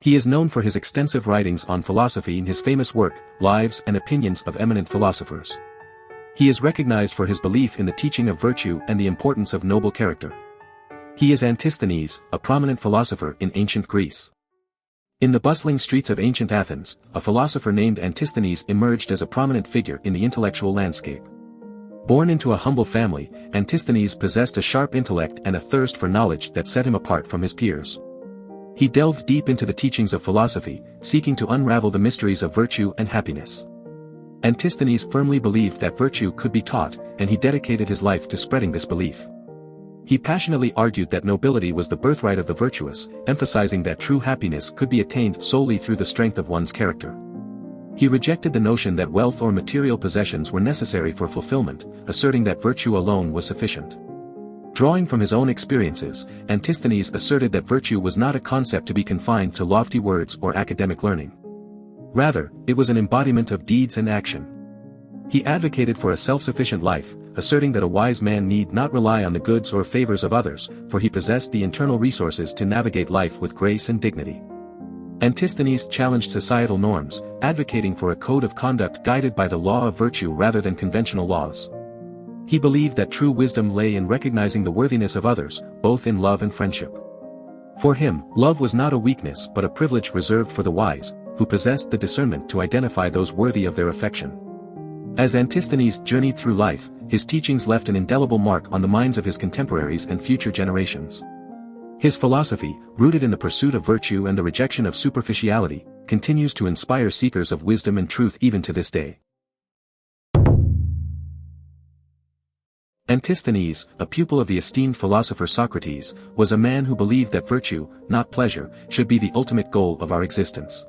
He is known for his extensive writings on philosophy in his famous work, Lives and Opinions of Eminent Philosophers. He is recognized for his belief in the teaching of virtue and the importance of noble character. He is Antisthenes, a prominent philosopher in ancient Greece. In the bustling streets of ancient Athens, a philosopher named Antisthenes emerged as a prominent figure in the intellectual landscape. Born into a humble family, Antisthenes possessed a sharp intellect and a thirst for knowledge that set him apart from his peers. He delved deep into the teachings of philosophy, seeking to unravel the mysteries of virtue and happiness. Antisthenes firmly believed that virtue could be taught, and he dedicated his life to spreading this belief. He passionately argued that nobility was the birthright of the virtuous, emphasizing that true happiness could be attained solely through the strength of one's character. He rejected the notion that wealth or material possessions were necessary for fulfillment, asserting that virtue alone was sufficient. Drawing from his own experiences, Antisthenes asserted that virtue was not a concept to be confined to lofty words or academic learning. Rather, it was an embodiment of deeds and action. He advocated for a self-sufficient life, asserting that a wise man need not rely on the goods or favors of others, for he possessed the internal resources to navigate life with grace and dignity. Antisthenes challenged societal norms, advocating for a code of conduct guided by the law of virtue rather than conventional laws. He believed that true wisdom lay in recognizing the worthiness of others, both in love and friendship. For him, love was not a weakness but a privilege reserved for the wise, who possessed the discernment to identify those worthy of their affection. As Antisthenes journeyed through life, his teachings left an indelible mark on the minds of his contemporaries and future generations. His philosophy, rooted in the pursuit of virtue and the rejection of superficiality, continues to inspire seekers of wisdom and truth even to this day. Antisthenes, a pupil of the esteemed philosopher Socrates, was a man who believed that virtue, not pleasure, should be the ultimate goal of our existence.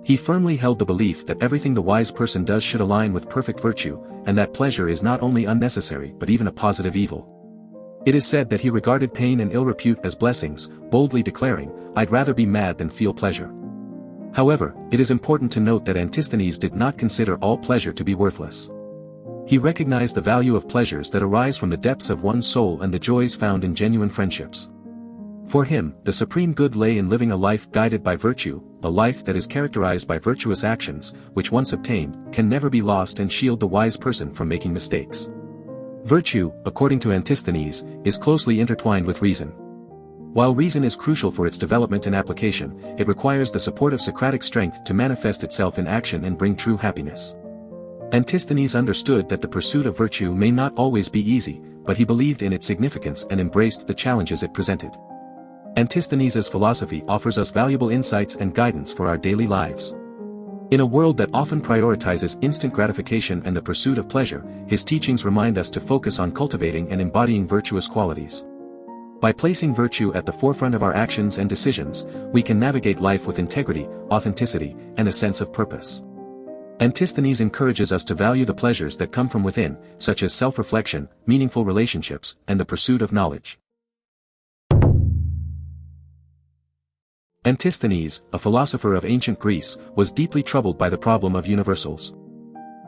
He firmly held the belief that everything the wise person does should align with perfect virtue, and that pleasure is not only unnecessary but even a positive evil. It is said that he regarded pain and ill repute as blessings, boldly declaring, "I'd rather be mad than feel pleasure." However, it is important to note that Antisthenes did not consider all pleasure to be worthless. He recognized the value of pleasures that arise from the depths of one's soul and the joys found in genuine friendships. For him, the supreme good lay in living a life guided by virtue, a life that is characterized by virtuous actions, which once obtained, can never be lost and shield the wise person from making mistakes. Virtue, according to Antisthenes, is closely intertwined with reason. While reason is crucial for its development and application, it requires the support of Socratic strength to manifest itself in action and bring true happiness. Antisthenes understood that the pursuit of virtue may not always be easy, but he believed in its significance and embraced the challenges it presented. Antisthenes' philosophy offers us valuable insights and guidance for our daily lives. In a world that often prioritizes instant gratification and the pursuit of pleasure, his teachings remind us to focus on cultivating and embodying virtuous qualities. By placing virtue at the forefront of our actions and decisions, we can navigate life with integrity, authenticity, and a sense of purpose. Antisthenes encourages us to value the pleasures that come from within, such as self-reflection, meaningful relationships, and the pursuit of knowledge. Antisthenes, a philosopher of ancient Greece, was deeply troubled by the problem of universals.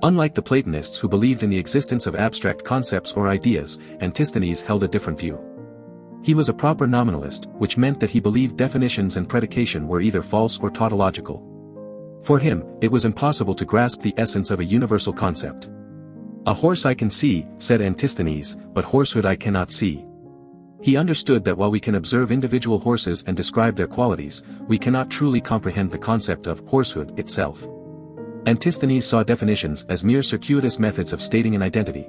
Unlike the Platonists who believed in the existence of abstract concepts or ideas, Antisthenes held a different view. He was a proper nominalist, which meant that he believed definitions and predication were either false or tautological. For him, it was impossible to grasp the essence of a universal concept. "A horse I can see," said Antisthenes, "but horsehood I cannot see." He understood that while we can observe individual horses and describe their qualities, we cannot truly comprehend the concept of horsehood itself. Antisthenes saw definitions as mere circuitous methods of stating an identity.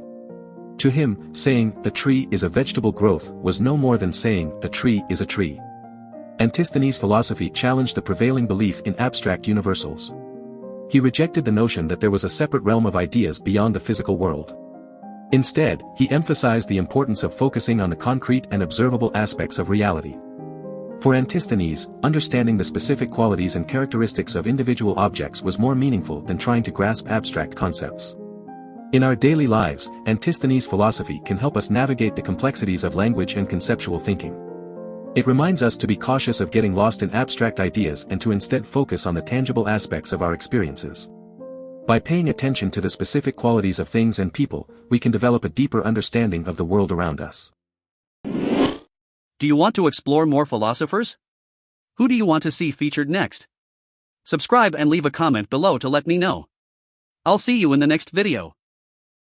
To him, saying, "a tree is a vegetable growth," was no more than saying, "a tree is a tree." Antisthenes' philosophy challenged the prevailing belief in abstract universals. He rejected the notion that there was a separate realm of ideas beyond the physical world. Instead, he emphasized the importance of focusing on the concrete and observable aspects of reality. For Antisthenes, understanding the specific qualities and characteristics of individual objects was more meaningful than trying to grasp abstract concepts. In our daily lives, Antisthenes' philosophy can help us navigate the complexities of language and conceptual thinking. It reminds us to be cautious of getting lost in abstract ideas and to instead focus on the tangible aspects of our experiences. By paying attention to the specific qualities of things and people, we can develop a deeper understanding of the world around us. Do you want to explore more philosophers? Who do you want to see featured next? Subscribe and leave a comment below to let me know. I'll see you in the next video.